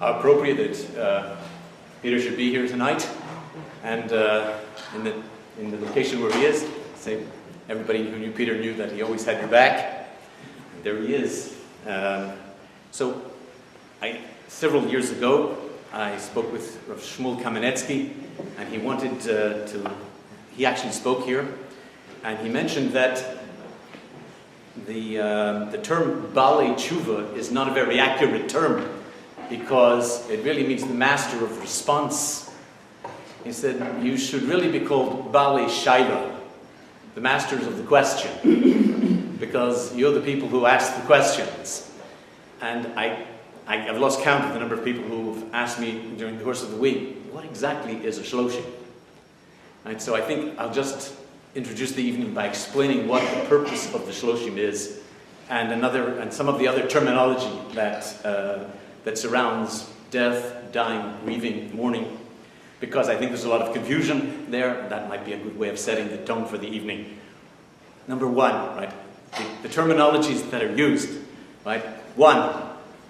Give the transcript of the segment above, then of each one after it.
how appropriate that Peter should be here tonight, and in the location where he is. Say, everybody who knew Peter knew that he always had your back. And there he is. Several years ago, I spoke with Rav Shmuel Kamenetsky, and he wanted he actually spoke here, and he mentioned that the term Balei Tshuva is not a very accurate term, because it really means the master of response. He said, you should really be called Balei Shaila, the masters of the question, because you're the people who ask the questions. And I've lost count of the number of people who've asked me during the course of the week, what exactly is a Shloshim? Right, so I think I'll just introduce the evening by explaining what the purpose of the Shloshim is, and some of the other terminology that surrounds death, dying, grieving, mourning, because I think there's a lot of confusion there. That might be a good way of setting the tone for the evening. Number one, right, the terminologies that are used, right? One,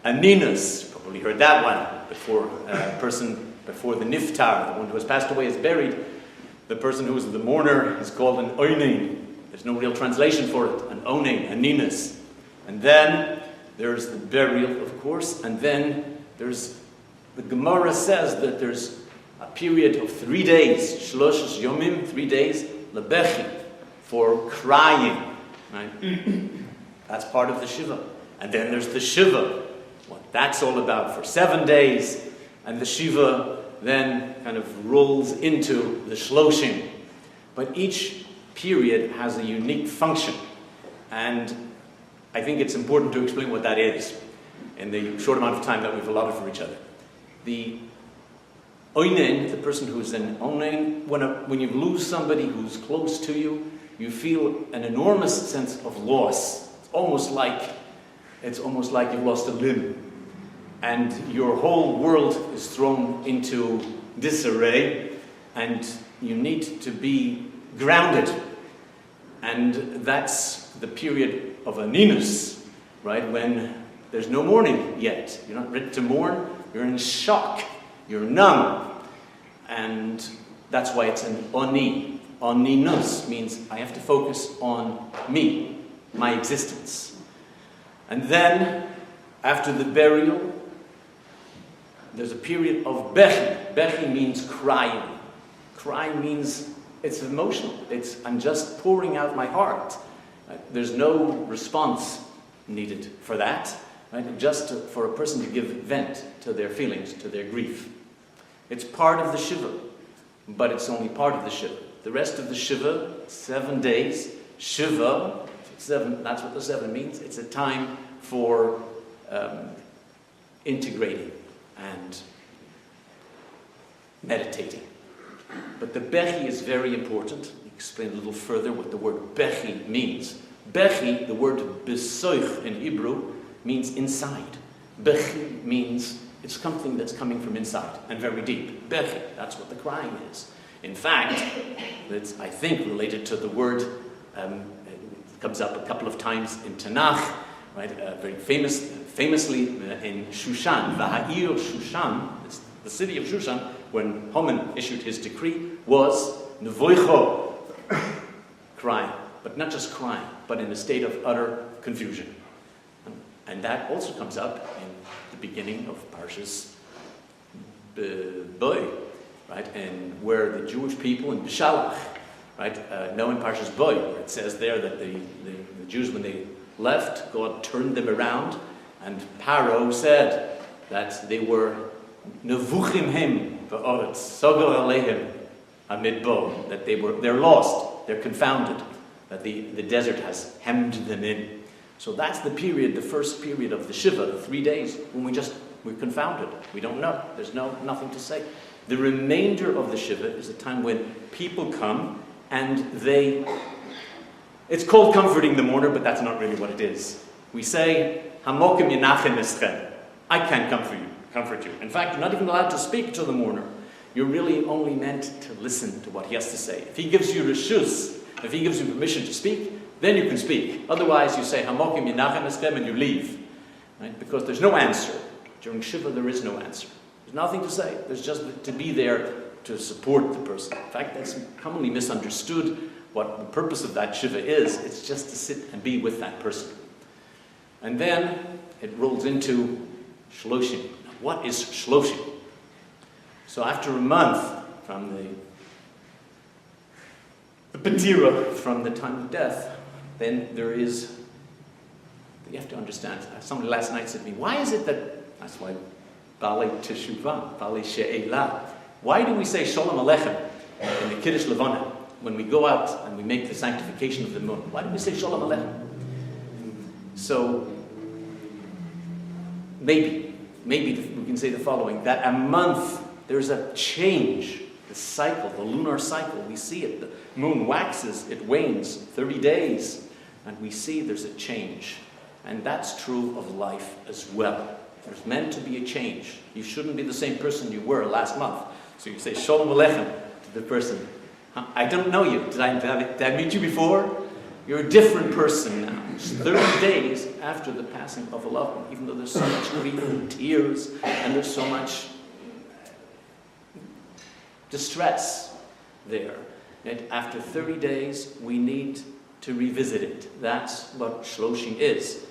aninus, probably heard that one before. Person before the niftar, the one who has passed away, is buried. The person who is the mourner is called an oinein. There's no real translation for it. An oinein, aninus. And then there's the burial, of course, and then the Gemara says that there's a period of 3 days, shlosh yomim, 3 days, lebechi, for crying, right? That's part of the Shiva. And then there's the Shiva, what that's all about, for 7 days, and the Shiva then kind of rolls into the Shloshim. But each period has a unique function, and I think it's important to explain what that is in the short amount of time that we've allotted for each other. The oinen, the person who's an oinen, when you lose somebody who's close to you, you feel an enormous sense of loss. It's almost like you've lost a limb, and your whole world is thrown into disarray, and you need to be grounded. And that's the period of aninus, right? When there's no mourning yet. You're not ready to mourn. You're in shock. You're numb. And that's why it's an oni. Oninus means I have to focus on me, my existence. And then, after the burial, there's a period of bechi. Bechi means crying. Crying means it's emotional. I'm just pouring out my heart. Right? There's no response needed for that. Right? Just for a person to give vent to their feelings, to their grief. It's part of the Shiva, but it's only part of the Shiva. The rest of the Shiva, 7 days, Shiva, 7, that's what the 7 means. It's a time for integrating and meditating. But the bechi is very important. I'll explain a little further what the word bechi means. Bechi, the word besoich in Hebrew, means inside. Bechi means it's something that's coming from inside and very deep. Bechi, that's what the crying is. In fact, it's, I think, related to the word, it comes up a couple of times in Tanakh, right? Very famously in Shushan, Vaha'ir Shushan, the city of Shushan, when Haman issued his decree, was nevoicho, crying. But not just crying, but in a state of utter confusion. And that also comes up in the beginning of Parshas Boy, right? And where the Jewish people in Bishalach, right, know in Parshas Boy, where it says there that the Jews, when they left, God turned them around, and Paro said that they were nevuchim hem v'oretz sogor alehem amidbo, that they're lost, they're confounded, that the desert has hemmed them in. So that's the period, the first period of the Shiva, the 3 days, when we're confounded. We don't know. There's nothing to say. The remainder of the Shiva is a time when people come and it's called comforting the mourner, but that's not really what it is. We say, Hamokim Yenachem Eschem. I can't comfort you. In fact, you're not even allowed to speak to the mourner. You're really only meant to listen to what he has to say. If he gives you reshus, if he gives you permission to speak, then you can speak. Otherwise, you say Hamokim Yenachem Eschem and you leave, right? Because there's no answer. During Shiva, there is no answer. There's nothing to say. There's just to be there to support the person. In fact, that's commonly misunderstood what the purpose of that Shiva is. It's just to sit and be with that person. And then it rolls into Shloshim. Now, what is Shloshim? So after a month from the Patira, from the time of death, then there is, you have to understand, somebody last night said to me, why is it that's why Balei Teshuvah, Balei She'elah, why do we say Shalom Aleichem in the Kiddush Levana when we go out and we make the sanctification of the moon? Why do we say Shalom Aleichem? So, maybe we can say the following, that a month, there's a change, the cycle, the lunar cycle, we see it, the moon waxes, it wanes, 30 days, and we see there's a change. And that's true of life as well. There's meant to be a change. You shouldn't be the same person you were last month. So you say Shalom Aleichem to the person. I don't know you. Did I meet you before? You're a different person now. It's 30 days after the passing of a loved one, even though there's so much grief and tears, and there's so much distress there. And after 30 days, we need to revisit it. That's what Shloshim is.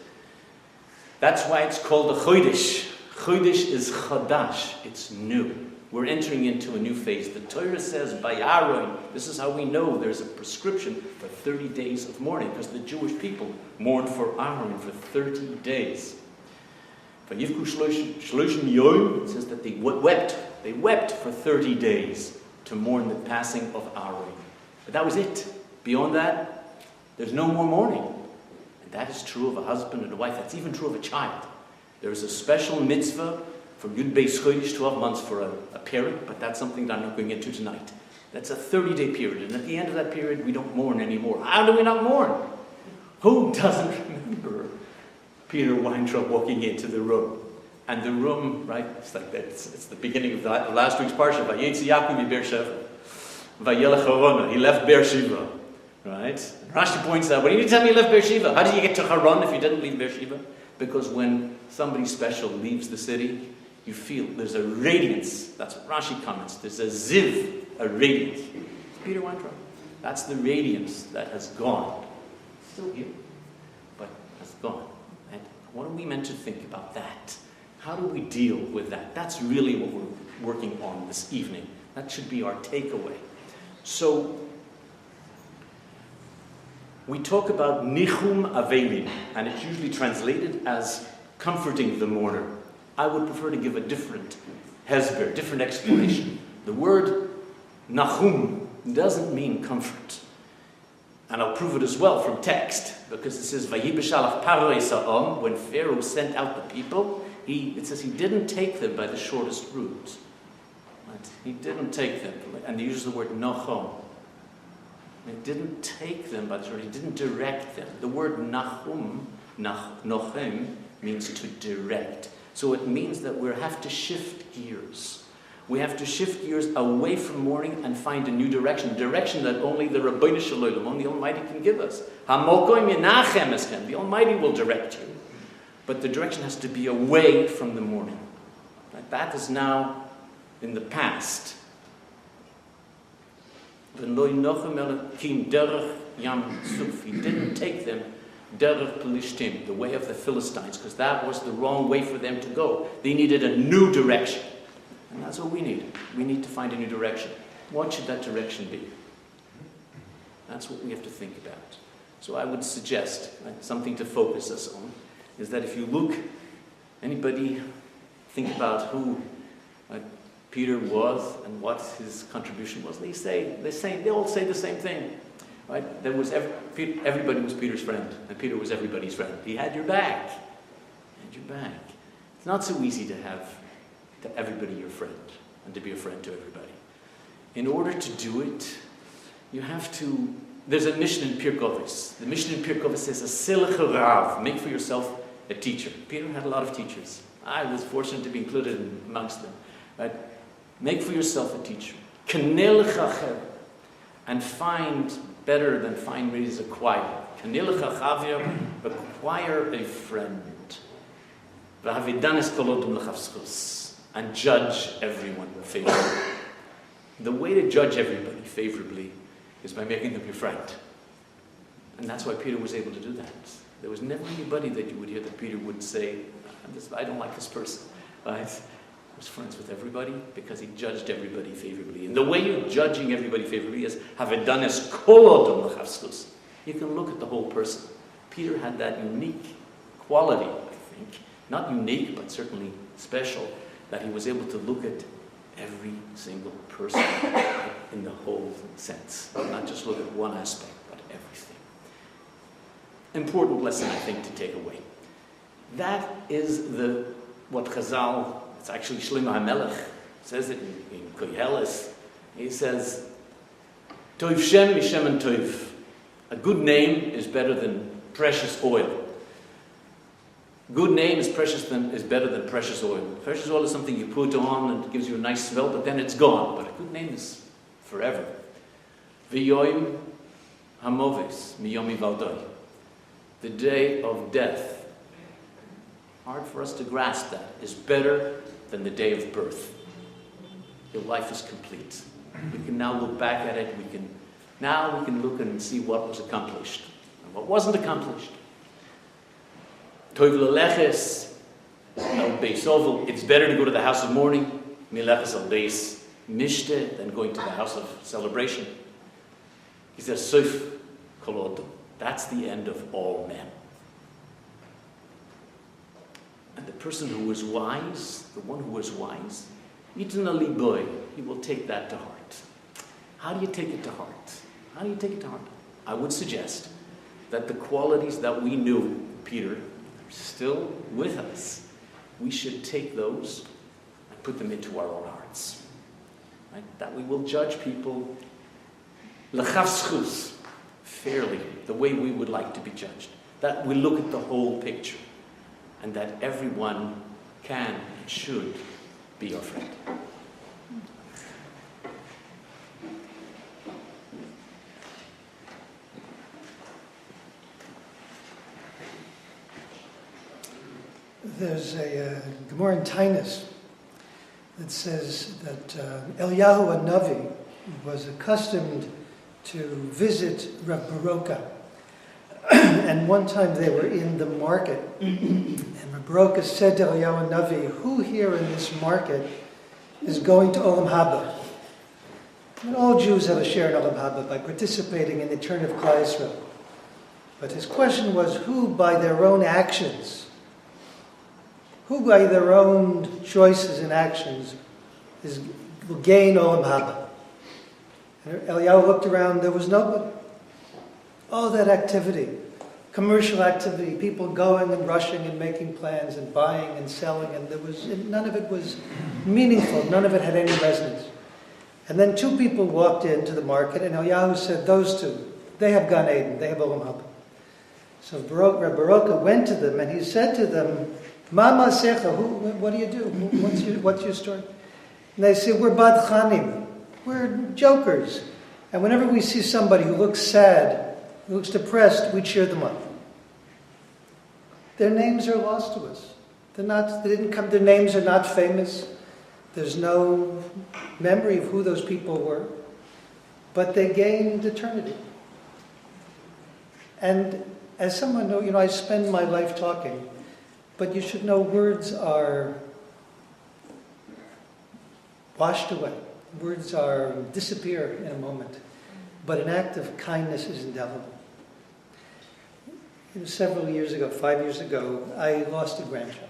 That's why it's called a Chodesh. Chodesh is Chadash. It's new. We're entering into a new phase. The Torah says, Bayaron, this is how we know there's a prescription for 30 days of mourning, because the Jewish people mourned for Aaron for 30 days. Vayivku Shloshim Yom, it says that they wept. They wept for 30 days to mourn the passing of Aaron. But that was it. Beyond that, there's no more mourning. And that is true of a husband and a wife. That's even true of a child. There's a special mitzvah from Yud Beis Chodesh, 12 months for a parent, but that's something that I'm not going into tonight. That's a 30-day period, and at the end of that period, we don't mourn anymore. How do we not mourn? Who doesn't remember Peter Weintraub walking into the room? And the room, right, it's like that, it's the beginning of the last week's parsha, Vayetzi Yaakov miBeersheva, Vayelech Harona, he left Beersheba, right? Rashi points out, what do you tell me he left Beersheba? How did you get to Haran if you didn't leave Beersheba? Because when somebody special leaves the city, you feel there's a radiance. That's what Rashi comments. There's a ziv, a radiance. It's Peter Weintraub. That's the radiance that has gone. Still here, but has gone. And what are we meant to think about that? How do we deal with that? That's really what we're working on this evening. That should be our takeaway. So, we talk about nichum avelim, and it's usually translated as comforting the mourner. I would prefer to give a different hesber, different explanation. The word nachum doesn't mean comfort. And I'll prove it as well from text, because it says, Vayibeshalach Paroi Sa'om, when Pharaoh sent out the people, it says he didn't take them by the shortest route. Right? He didn't take them, and he uses the word nachom. He didn't take them by the short, he didn't direct them. The word nachum, nochem, means to direct. So it means that we have to shift gears. We have to shift gears away from mourning and find a new direction. Direction that only the Rabbeinu Shalom, only the Almighty can give us. Hamokoim yenachem eskem. The Almighty will direct you. But the direction has to be away from the mourning. That is now in the past. He didn't take them derech Pelishtim, the way of the Philistines, because that was the wrong way for them to go. They needed a new direction. And that's what we need. We need to find a new direction. What should that direction be? That's what we have to think about. So I would suggest, something to focus us on, is that if you look, anybody think about who Peter was and what his contribution was, they all say the same thing. Right? There was everybody was Peter's friend, and Peter was everybody's friend. He had your back. He had your back. It's not so easy to have everybody your friend and to be a friend to everybody. In order to do it, you have to. There's a mission in Pirkei Avos. The mission in Pirkei Avos says, "Asilach rav," make for yourself a teacher. Peter had a lot of teachers. I was fortunate to be included amongst them. Right? Make for yourself a teacher. Kanel chacher, and find. Better than find me as acquire. Acquire a friend. and judge everyone favorably. The way to judge everybody favorably is by making them your friend. And that's why Peter was able to do that. There was never anybody that you would hear that Peter would say, I don't like this person. Right? He was friends with everybody because he judged everybody favorably. And the way you're judging everybody favorably is havedanes kol adam l'chavschus. You can look at the whole person. Peter had that unique quality, I think. Not unique, but certainly special, that he was able to look at every single person in the whole sense. Not just look at one aspect, but everything. Important lesson, I think, to take away. That is what Chazal, it's actually Shlomo HaMelech, says it in Koheles. He says, Tov Shem Mishem and Tov. A good name is better than precious oil. Good name is better than precious oil. Precious oil is something you put on and it gives you a nice smell, but then it's gone. But a good name is forever. V'yoim hamoves miyomi valdoi. The day of death. Hard for us to grasp that. Is better than the day of birth. Your life is complete. We can now look back at it. We can look and see what was accomplished and what wasn't accomplished. Tov leleches al beis ovel. It's better to go to the house of mourning, mileches al beis mishte, than going to the house of celebration. He says, soif kol adam. That's the end of all men. And the person who is wise, the one who is wise, Yitin aliboy, he will take that to heart. How do you take it to heart? How do you take it to heart? I would suggest that the qualities that we knew, Peter, are still with us. We should take those and put them into our own hearts. Right? That we will judge people l'chavschus, fairly, the way we would like to be judged. That we look at the whole picture, and that everyone can and should be our friend. There's a Gemara in Tainus that says that Eliyahu HaNavi was accustomed to visit Rav Baroka. And one time they were in the market, and Rav Baroka said to Eliyahu HaNavi, who here in this market is going to Olam Haba? And all Jews have a share in Olam Haba by participating in the turn of Klal Yisrael. But his question was, who by their own actions, who by their own choices and actions will gain Olam Haba? And Eliyahu looked around, there was nobody. All that activity, commercial activity, people going and rushing and making plans and buying and selling, and none of it was meaningful, none of it had any resonance. And then two people walked into the market, and Eliyahu said, those two, they have Gan Eden, they have Olam Haba. So Rabbi Baroka went to them and he said to them, Ma ma'asecha, what do you do? What's your story? And they say, we're badchanim, we're jokers. And whenever we see somebody who looks sad, who looks depressed, we cheer them up. Their names are lost to us. Their names are not famous. There's no memory of who those people were. But they gained eternity. And as someone knows, I spend my life talking, but you should know words are washed away. Words disappear in a moment. But an act of kindness is indelible. Several years ago, 5 years ago, I lost a grandchild.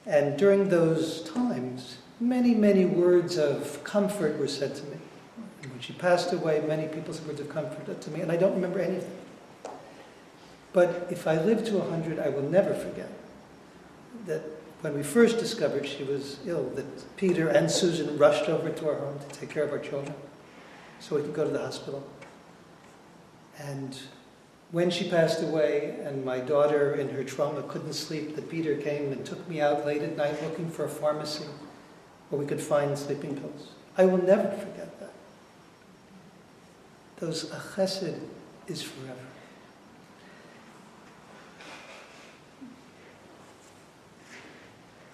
And during those times, many, many words of comfort were said to me. And when she passed away, many people's words of comfort to me, and I don't remember anything. But if I live to 100, I will never forget that when we first discovered she was ill, that Peter and Susan rushed over to our home to take care of our children so we could go to the hospital. And when she passed away and my daughter in her trauma couldn't sleep, that Peter came and took me out late at night looking for a pharmacy where we could find sleeping pills. I will never forget that. A chesed is forever.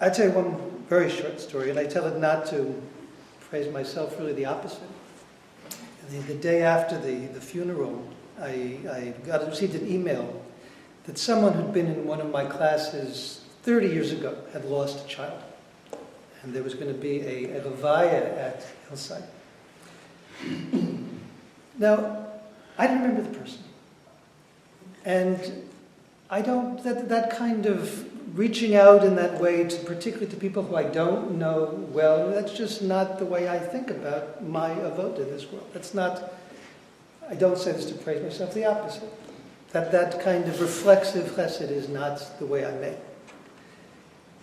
I'll tell you one very short story, and I tell it not to praise myself, really the opposite. The day after the funeral, I received an email that someone who'd been in one of my classes 30 years ago had lost a child. And there was going to be a levaya at Hillside. Now, I don't remember the person. And I don't, that kind of reaching out in that way, particularly to people who I don't know well, that's just not the way I think about my avot in this world. That's not, I don't say this to praise myself, the opposite. That kind of reflexive chesed is not the way I'm made.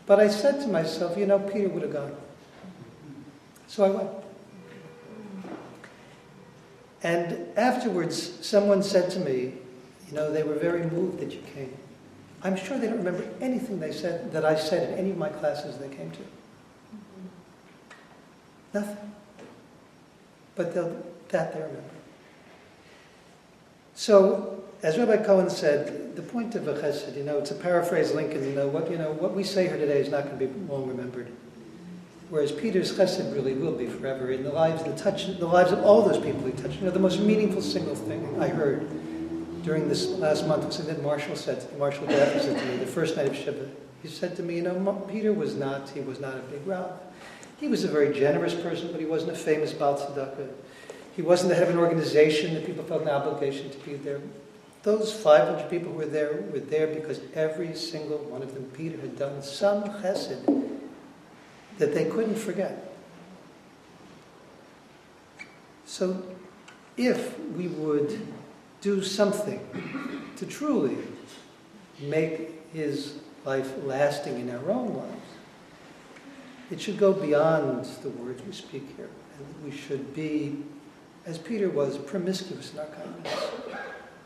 But I said to myself, Peter would have gone. So I went. And afterwards, someone said to me, they were very moved that you came. I'm sure they don't remember anything that I said in any of my classes they came to. Nothing. But that they remember. So, as Rabbi Cohen said, the point of a chesed, to paraphrase Lincoln, what we say here today is not going to be long remembered. Whereas Peter's chesed really will be forever in the lives of all those people he touched. The most meaningful single thing I heard during this last month was something that Marshall Daffy said to me the first night of Shiva. He said to me, Peter was not a big Rav. He was a very generous person, but he wasn't a famous Baal Tzedakah. He wasn't the head of an organization that people felt an obligation to be there. Those 500 people who were there because every single one of them, Peter had done some chesed that they couldn't forget. So if we would do something to truly make his life lasting in our own lives, it should go beyond the words we speak here. And we should be, as Peter was, promiscuous in our kindness.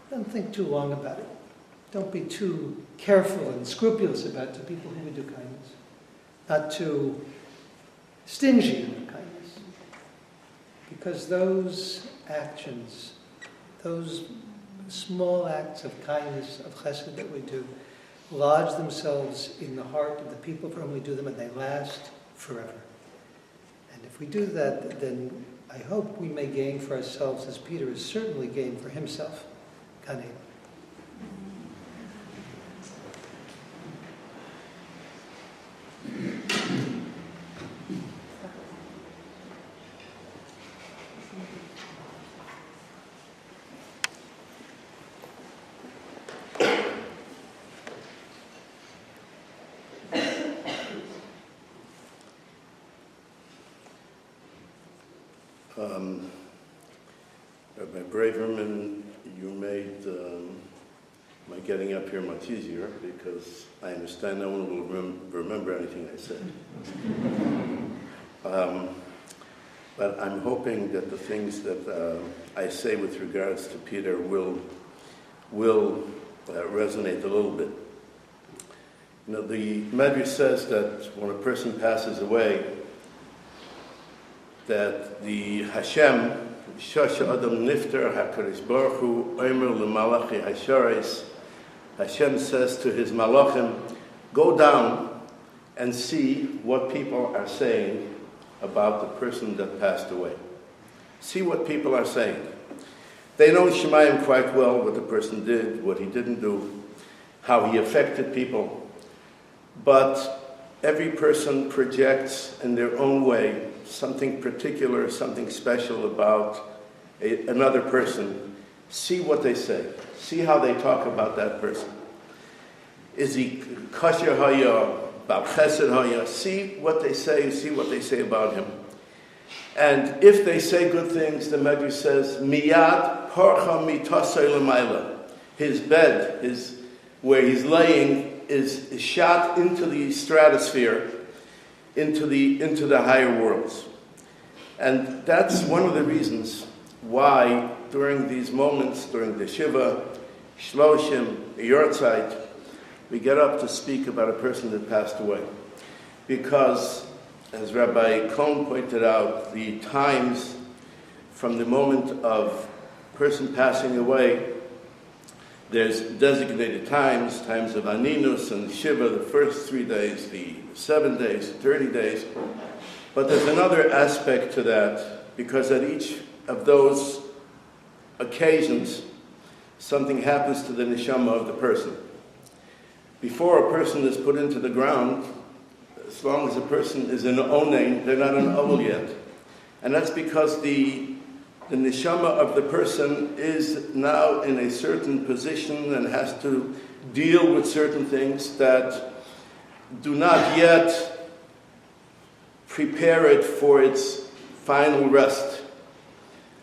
Don't think too long about it. Don't be too careful and scrupulous about the people who we do kindness. Not too stingy in our kindness. Because those actions, those small acts of kindness, of chesed that we do, lodge themselves in the heart of the people for whom we do them, and they last forever. And if we do that, then I hope we may gain for ourselves, as Peter has certainly gained for himself, Gan Eden. Rabbi Braverman, you made my getting up here much easier because I understand no one will remember anything I said. But I'm hoping that the things that I say with regards to Peter will resonate a little bit. The Medrash says that when a person passes away, that the Hashem, Shosha Adam Nifter HaKadosh Baruch Hu Omer L'Malachi Hasharis, Hashem says to his Malachim, go down and see what people are saying about the person that passed away. See what people are saying. They know Shemayim quite well, what the person did, what he didn't do, how he affected people. But every person projects in their own way something particular, something special about another person. See what they say. See how they talk about that person. Is he kasher haya, bal chesed haya? See what they say about him. And if they say good things, the Medrash says, miyad parcha mitasei l'mayla. His bed, where he's laying, is shot into the stratosphere, into the higher worlds. And that's one of the reasons why during these moments, during the Shiva, Shloshim, the Yortzeit, we get up to speak about a person that passed away. Because, as Rabbi Cohn pointed out, the times from the moment of person passing away There's designated times of Aninus and Shiva, the first 3 days, the 7 days, 30 days. But there's another aspect to that, because at each of those occasions, something happens to the neshama of the person. Before a person is put into the ground, as long as a person is in onein, they're not an ovel yet. And that's because the neshama of the person is now in a certain position and has to deal with certain things that do not yet prepare it for its final rest.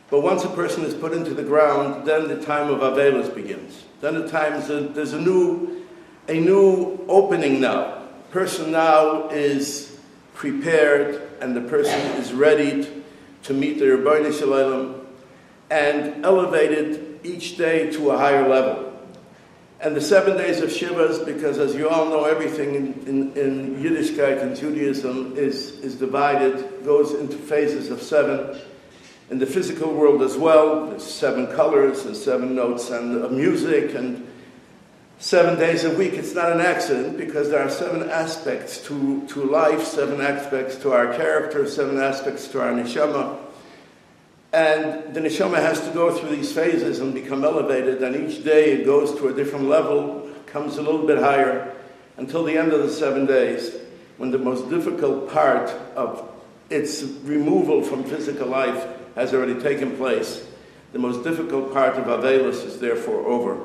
But once a person is put into the ground, then the time of Avelis begins. Then the time there's a new opening now. The person now is prepared, and the person is ready to meet the Rebbeinu Shalom and elevated each day to a higher level. And the 7 days of Shivas, because as you all know, everything in Yiddishkeit and Judaism is divided, goes into phases of 7. In the physical world as well, there's 7 colors and 7 notes and music, and 7 days a week. It's not an accident, because there are 7 aspects to life, 7 aspects to our character, 7 aspects to our neshama. And the neshama has to go through these phases and become elevated, and each day it goes to a different level, comes a little bit higher, until the end of the 7 days, when the most difficult part of its removal from physical life has already taken place. The most difficult part of Avelis is therefore over.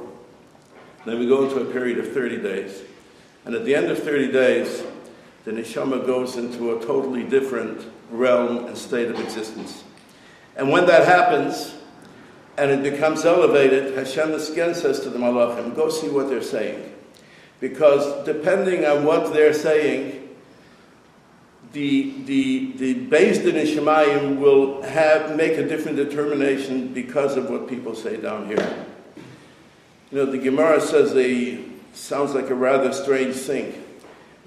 Then we go into a period of 30 days. And at the end of 30 days, the neshama goes into a totally different realm and state of existence. And when that happens, and it becomes elevated, Hashem again says to the Malachim, go see what they're saying. Because depending on what they're saying, the Beis Din in Shemayim will make a different determination because of what people say down here. You know, the Gemara says sounds like a rather strange thing.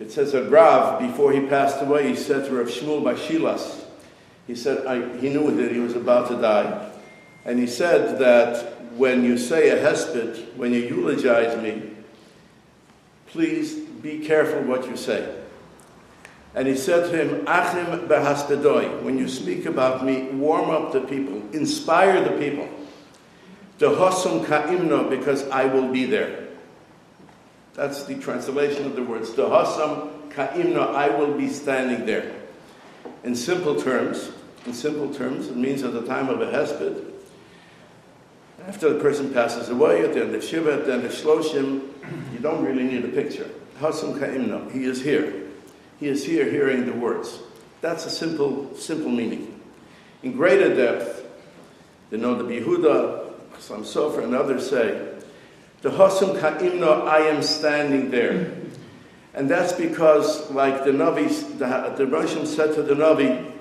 It says that Rav, before he passed away, he said to Rav Shmuel Bashilas, he said, he knew that he was about to die. And he said that when you say a hesped, when you eulogize me, please be careful what you say. And he said to him, Achim behaspedoi, when you speak about me, warm up the people, inspire the people. Dehosum ka'imno, because I will be there. That's the translation of the words. Dehosum ka'imno, I will be standing there. In simple terms, it means at the time of a hesped, after the person passes away, at the end of Shiva, at the end of Shloshim, you don't really need a picture. Dehosum ka'imno, he is here. He is here hearing the words. That's a simple meaning. In greater depth, the Yehuda, some Sofer, and others say, Dehosum ka'imno, I am standing there. And that's because, like the Navi, the Roshim said to the Navi,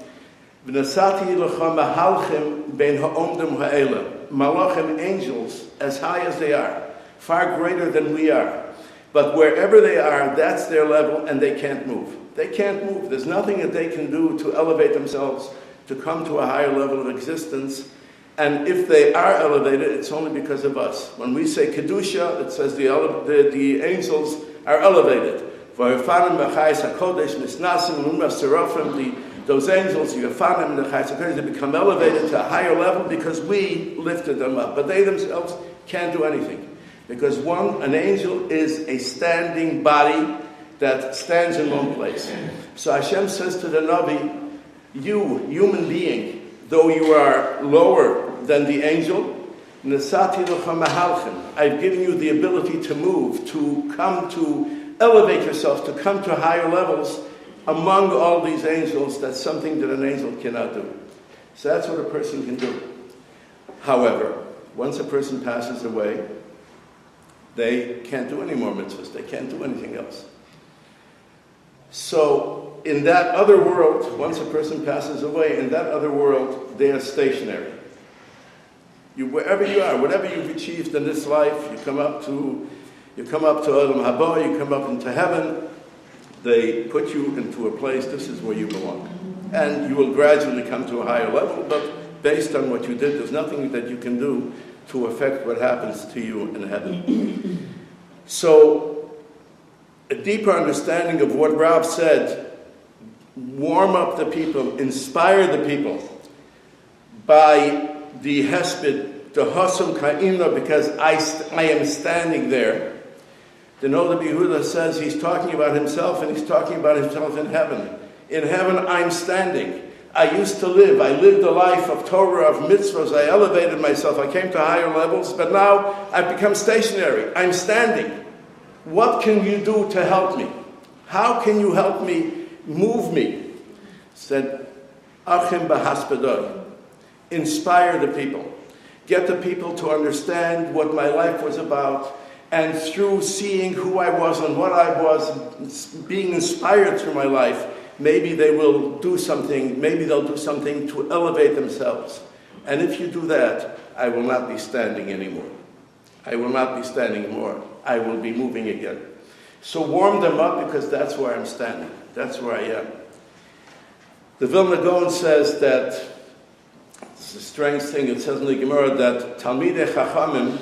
V'nasati l'cha mahalchim ben ha'omdim ha'ela. Malachim, angels, as high as they are, far greater than we are. But wherever they are, that's their level, and they can't move. They can't move. There's nothing that they can do to elevate themselves, to come to a higher level of existence. And if they are elevated, it's only because of us. When we say Kedusha, it says the angels are elevated. Those angels, they become elevated to a higher level because we lifted them up. But they themselves can't do anything. Because an angel is a standing body that stands in one place. So Hashem says to the Navi, you, human being, though you are lower than the angel, I've given you the ability to move, to come to elevate yourself, to come to higher levels among all these angels. That's something that an angel cannot do. So that's what a person can do. However, once a person passes away, they can't do any more mitzvahs. They can't do anything else. So in that other world, once a person passes away, in that other world, they are stationary. Wherever you are, whatever you've achieved in this life, you come up to Olam Haba, you come up into heaven, they put you into a place, this is where you belong. And you will gradually come to a higher level, but based on what you did, there's nothing that you can do to affect what happens to you in heaven. So, a deeper understanding of what Rav said, warm up the people, inspire the people by the hesped, the hasam ka'ina, because I am standing there. The Noda Yehuda says he's talking about himself, and he's talking about himself in heaven. In heaven, I'm standing. I used to live. I lived a life of Torah, of mitzvahs. I elevated myself. I came to higher levels, but now I've become stationary. I'm standing. What can you do to help me? How can you help me, move me? Said, Achim b'haspedoi. Inspire the people. Get the people to understand what my life was about, and through seeing who I was and what I was, being inspired through my life, maybe they will do something, maybe they'll do something to elevate themselves. And if you do that, I will not be standing anymore. I will not be standing anymore. I will be moving again. So warm them up, because that's where I'm standing. That's where I am. The Vilna Gaon says that, it's a strange thing, it says in the Gemara that Talmidei Chachamim,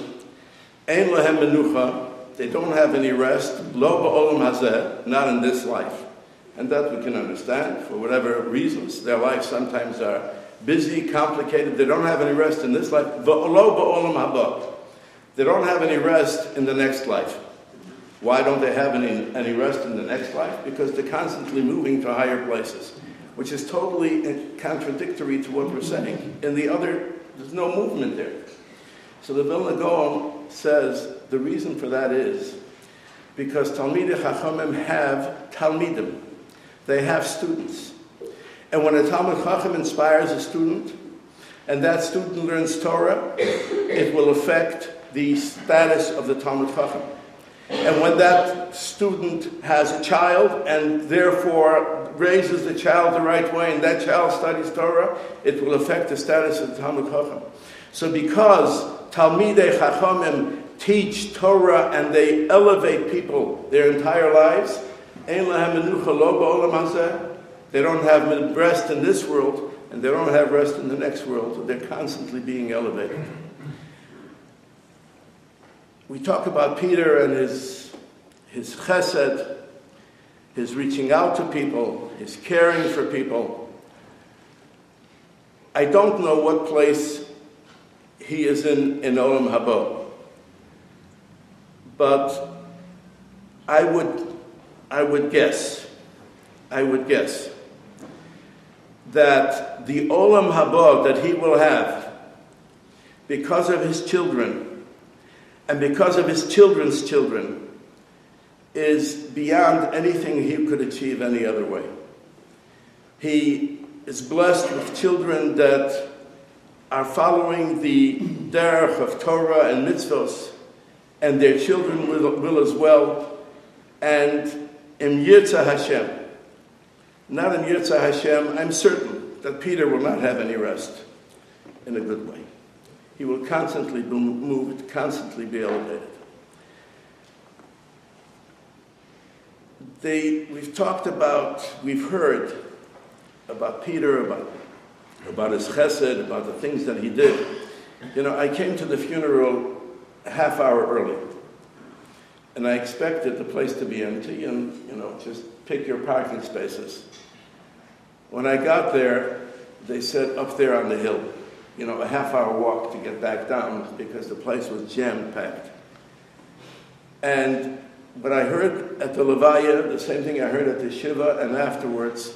Ein Lehem Menucha, they don't have any rest, Lo Ba'olam Hazeh, not in this life. And that we can understand, for whatever reasons. Their lives sometimes are busy, complicated. They don't have any rest in this life. V'lo ba'olam haba. They don't have any rest in the next life. Why don't they have any rest in the next life? Because they're constantly moving to higher places, which is totally contradictory to what we're saying. In the other, there's no movement there. So the Vilna Gaon says the reason for that is because Talmidei Chachamim have Talmidim. They have students. And when a Talmid Chacham inspires a student, and that student learns Torah, it will affect the status of the Talmid Chacham. And when that student has a child, and therefore raises the child the right way, and that child studies Torah, it will affect the status of the Talmid Chacham. So because Talmidei Chachamim teach Torah and they elevate people their entire lives, they don't have rest in this world, and they don't have rest in the next world. They're constantly being elevated. We talk about Peter and his chesed, his reaching out to people, his caring for people. I don't know what place he is in Olam Haba, but I would guess that the Olam Haba that he will have, because of his children, and because of his children's children, is beyond anything he could achieve any other way. He is blessed with children that are following the derech of Torah and mitzvos, and their children will as well. And in Yirtzeh Hashem, not in Yirtzeh Hashem, I'm certain that Peter will not have any rest in a good way. He will constantly be moved, constantly be elevated. We've heard about Peter, about his chesed, about the things that he did. You know, I came to the funeral a half hour early, and I expected the place to be empty and, just pick your parking spaces. When I got there, they said up there on the hill, a half-hour walk to get back down because the place was jam-packed. And what I heard at the Levaya, the same thing I heard at the Shiva and afterwards,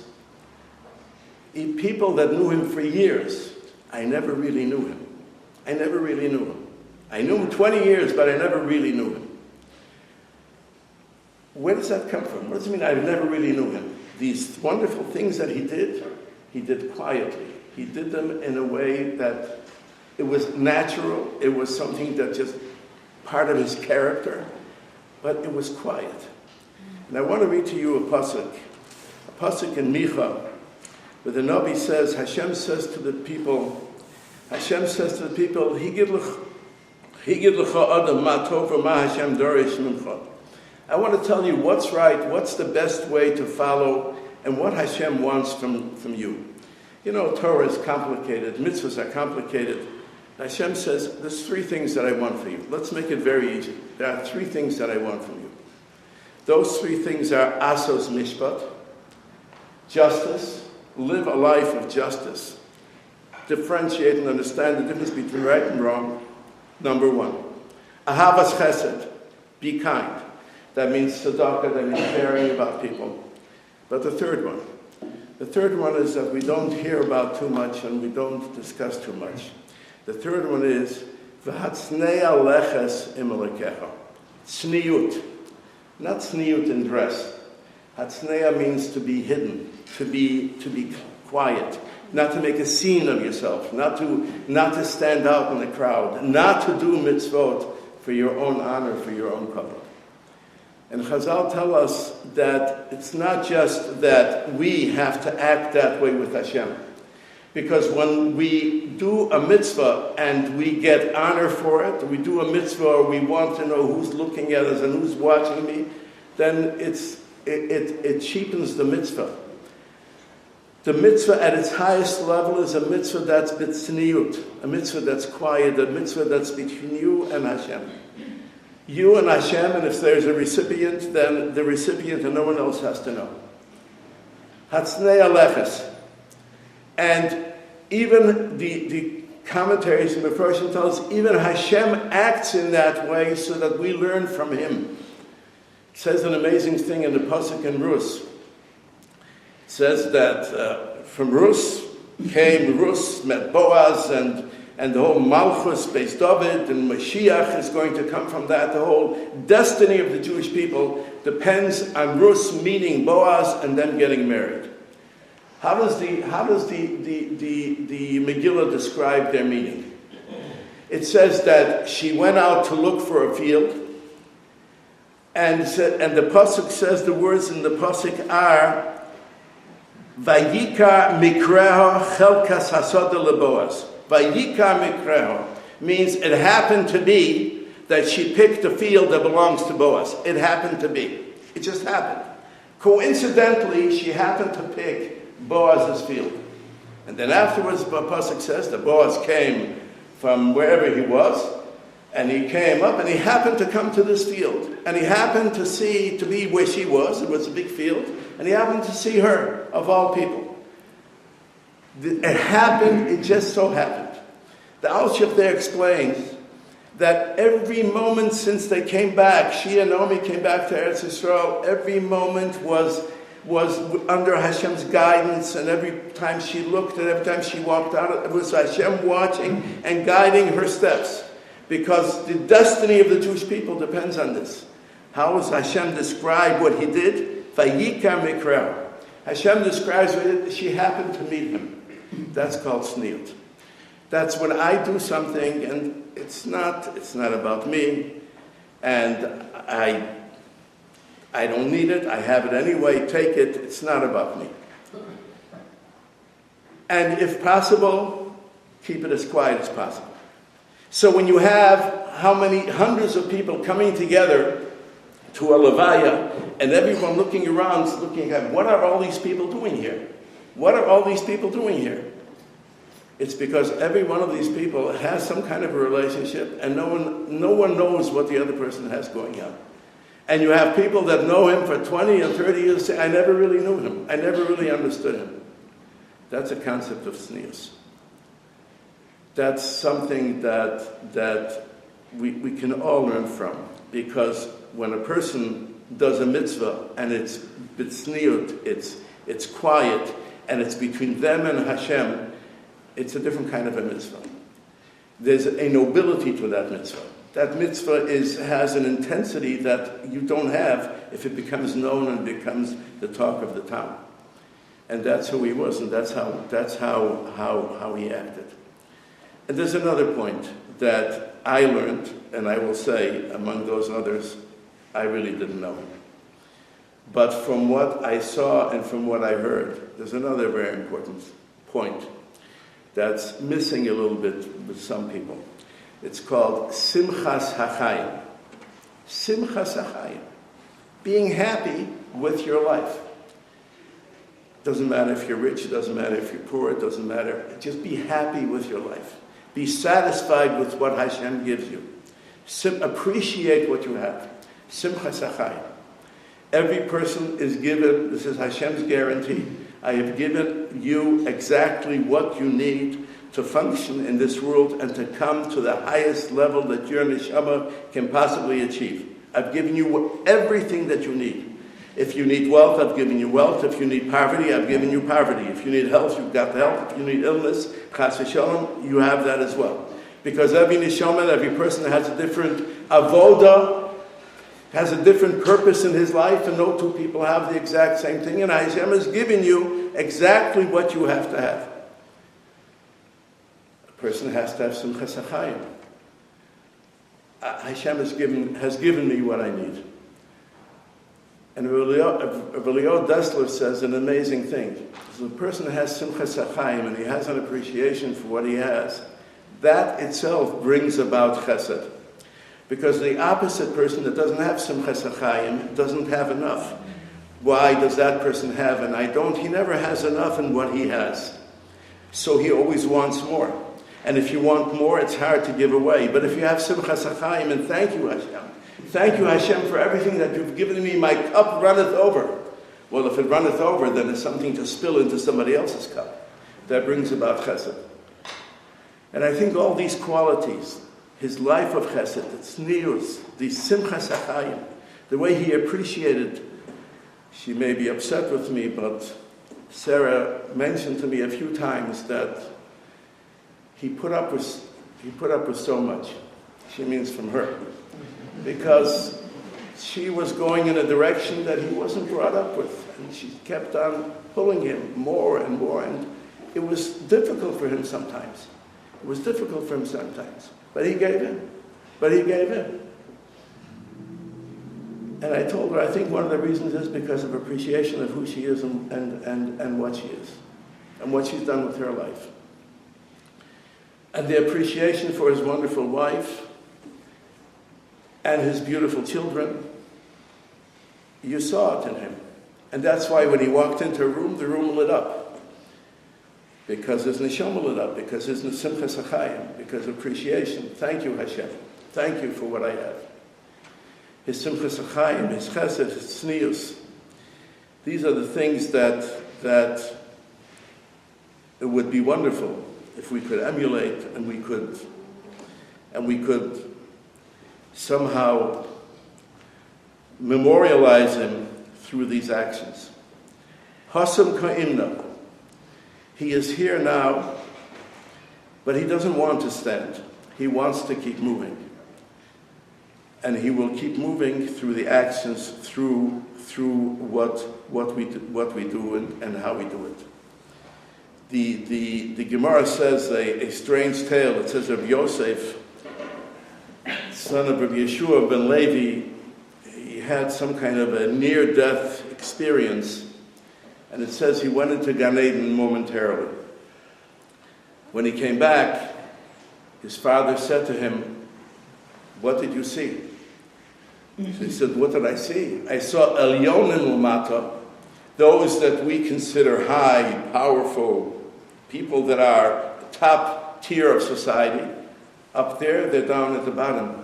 people that knew him for years, I never really knew him. I knew him 20 years, but I never really knew him. Where does that come from? What does it mean I never really knew him? These wonderful things that he did quietly. He did them in a way that it was natural. It was something that just part of his character, but it was quiet. And I want to read to you a pasuk in Micha, where the Nabi says, Hashem says to the people, Higid l'cha adam ma tov ma Hashem dorish mincha. I want to tell you what's right, what's the best way to follow, and what Hashem wants from you. Torah is complicated, mitzvahs are complicated, Hashem says, there's three things that I want for you. Let's make it very easy. There are three things that I want from you. Those three things are asos mishpat, justice, live a life of justice. Differentiate and understand the difference between right and wrong. Number one. Ahavas chesed, be kind. That means tzedakah, that means caring about people. But the third one is that we don't hear about too much and we don't discuss too much. The third one is v'hatznei aleches im elekecha. Tzniut. Not tzniut in dress. Hatznei means to be hidden, to be quiet, not to make a scene of yourself, not to stand out in the crowd, not to do mitzvot for your own honor, for your own kavod. And Chazal tell us that it's not just that we have to act that way with Hashem. Because when we do a mitzvah and we get honor for it, we do a mitzvah or we want to know who's looking at us and who's watching me, then it cheapens the mitzvah. The mitzvah at its highest level is a mitzvah that's b'tzniut, a mitzvah that's quiet, a mitzvah that's between you and Hashem. You and Hashem, and if there's a recipient, then the recipient and no one else has to know. Hatznei aleches. And even the commentaries in the Mepharshim tell us, even Hashem acts in that way so that we learn from Him. It says an amazing thing in the Pasuk in Rus. It says that from Rus came Rus, met Boaz, and the whole Malchus, Beis David, and Mashiach is going to come from that. The whole destiny of the Jewish people depends on Rus meeting Boaz and them getting married. How does the Megillah describe their meeting? It says that she went out to look for a field, and the pasuk says the words in the pasuk are Vayika mikreho chelkas hasoda leboaz. Vayika mikreho means it happened to be that she picked a field that belongs to Boaz. It happened to be. It just happened. Coincidentally, she happened to pick Boaz's field. And then afterwards, the pasuk says that Boaz came from wherever he was, and he came up, and he happened to come to this field. And he happened to be where she was. It was a big field. And he happened to see her, of all people. It happened, it just so happened. The Alshich there explains that every moment since they came back, she and Naomi came back to Eretz Yisrael, every moment was under Hashem's guidance, and every time she looked and every time she walked out, it was Hashem watching and guiding her steps. Because the destiny of the Jewish people depends on this. How does Hashem describe what he did? Vayika mikra. Hashem describes it, she happened to meet him. That's called tzniut. That's when I do something and it's not about me, and I don't need it, I have it anyway, take it, it's not about me. And if possible, keep it as quiet as possible. So when you have how many hundreds of people coming together to a levaya, and everyone looking around, looking at, what are all these people doing here? What are all these people doing here? It's because every one of these people has some kind of a relationship, and no one knows what the other person has going on. And you have people that know him for 20 and 30 years say, I never really knew him. I never really understood him. That's a concept of tznius. That's something that we can all learn from, because when a person does a mitzvah and it's b'tzniut, it's quiet, and it's between them and Hashem, it's a different kind of a mitzvah. There's a nobility to that mitzvah. That mitzvah has an intensity that you don't have if it becomes known and becomes the talk of the town. And that's who he was, and that's how he acted. And there's another point that I learned, and I will say, among those others, I really didn't know him. But from what I saw and from what I heard, there's another very important point that's missing a little bit with some people. It's called Simchas HaChayim. Simchas HaChayim. Being happy with your life. Doesn't matter if you're rich, it doesn't matter if you're poor, it doesn't matter. Just be happy with your life. Be satisfied with what Hashem gives you. Appreciate what you have. Simchas Achayim. Every person is given, this is Hashem's guarantee, I have given you exactly what you need to function in this world and to come to the highest level that your neshama can possibly achieve. I've given you everything that you need. If you need wealth, I've given you wealth. If you need poverty, I've given you poverty. If you need health, you've got the health. If you need illness, chas v'shalom, you have that as well. Because every neshama, every person has a different avoda, has a different purpose in his life, and no two people have the exact same thing. And Hashem has given you exactly what you have to have. A person has to have simchas achayim. Hashem has given me what I need. And Eliyahu Dessler says an amazing thing. So the person has simchas achayim and he has an appreciation for what he has, that itself brings about chesed. Because the opposite person that doesn't have simchas achayim doesn't have enough. Why does that person have and I don't? He never has enough in what he has. So he always wants more. And if you want more, it's hard to give away. But if you have simchas achayim, and thank you Hashem for everything that you've given me, my cup runneth over. Well, if it runneth over, then it's something to spill into somebody else's cup. That brings about chesed. And I think all these qualities, his life of chesed, the tznius, the simchas achayim, the way he appreciated, she may be upset with me, but Sarah mentioned to me a few times that he put up with so much. She means from her. Because she was going in a direction that he wasn't brought up with. And she kept on pulling him more and more. And it was difficult for him sometimes. But he gave in. And I told her, I think one of the reasons is because of appreciation of who she is and what she is. And what she's done with her life. And the appreciation for his wonderful wife and his beautiful children, you saw it in him. And that's why when he walked into a room, the room lit up. Because his neshama lit up, because his simchas achayim, because of appreciation. Thank you, Hashem. Thank you for what I have. His simchas achayim, his chesed, his tznius. These are the things that it would be wonderful if we could emulate and we could somehow memorialize him through these actions. Hasam ka'imna. He is here now, but he doesn't want to stand. He wants to keep moving. And he will keep moving through the actions, through what we do and how we do it. The Gemara says a strange tale. It says of Yosef, son of Rabbi Yeshua ben Levi, he had some kind of a near-death experience. And it says he went into Gan Eden momentarily. When he came back, his father said to him, "What did you see?" So he said, "What did I see? I saw Elyonim Umata, those that we consider high, powerful, people that are the top tier of society. Up there, they're down at the bottom.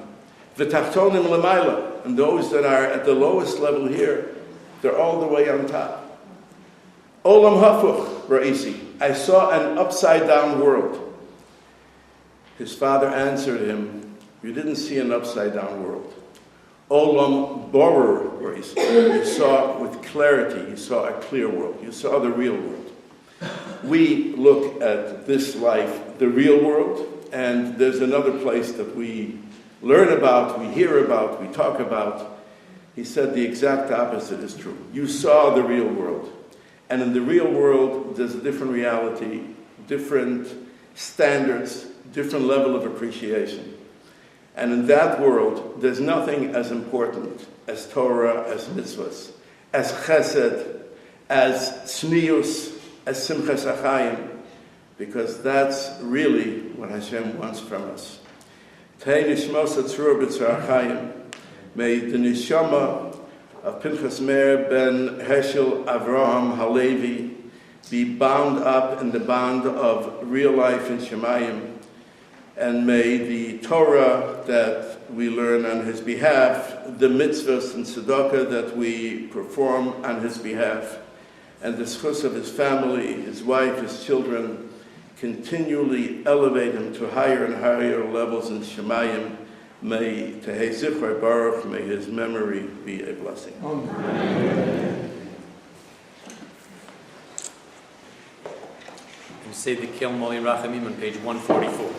V'tachtonim l'mayla, and those that are at the lowest level here, they're all the way on top. Olam hafuch ra'isi, I saw an upside-down world." His father answered him, "You didn't see an upside-down world. Olam borer ra'isi, you saw with clarity, you saw a clear world, you saw the real world. We look at this life, the real world, and there's another place that we learn about, we hear about, we talk about." He said the exact opposite is true. You saw the real world. And in the real world, there's a different reality, different standards, different level of appreciation. And in that world, there's nothing as important as Torah, as mitzvahs, as chesed, as tznius, as simchas achayim, because that's really what Hashem wants from us. May the neshama of Pinchas Meir ben Hershel Avraham Halevi be bound up in the bond of real life in Shemayim, and may the Torah that we learn on his behalf, the mitzvahs and tzedakah that we perform on his behalf, and the schus of his family, his wife, his children, continually elevate him to higher and higher levels in Shemayim. May Tehei Zichro Baruch, may his memory be a blessing. Amen. You say the Kil Moli Rachamim on page 144.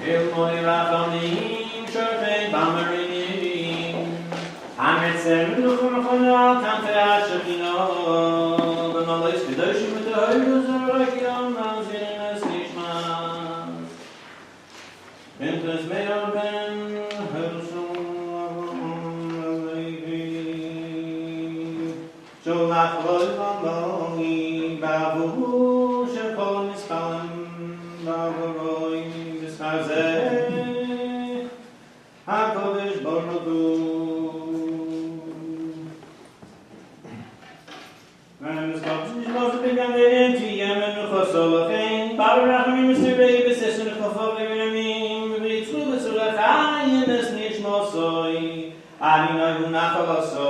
Kil Moli Rachamim, Shortei Bamarim, Hametzer Nuchonachonah, Tantei Ashachino, B'malais Kedoshim with the Hoyos of Rakiyam, Nazir Nishmas, Pintas Meir Ben Hoshum, Sholach Lo'Loi Babu Shekol Nispalim Bavaroi B'Schazeh HaKodesh Baruch Hu. And the sculpture is supposed to be on the empty Yemen Chosolachain Baruchim Mitzvei B'Session Chofov Le'Yamim V'Yitzlu B'Sulachayim Es Nishmosoi Adinai V'Nachal Asoi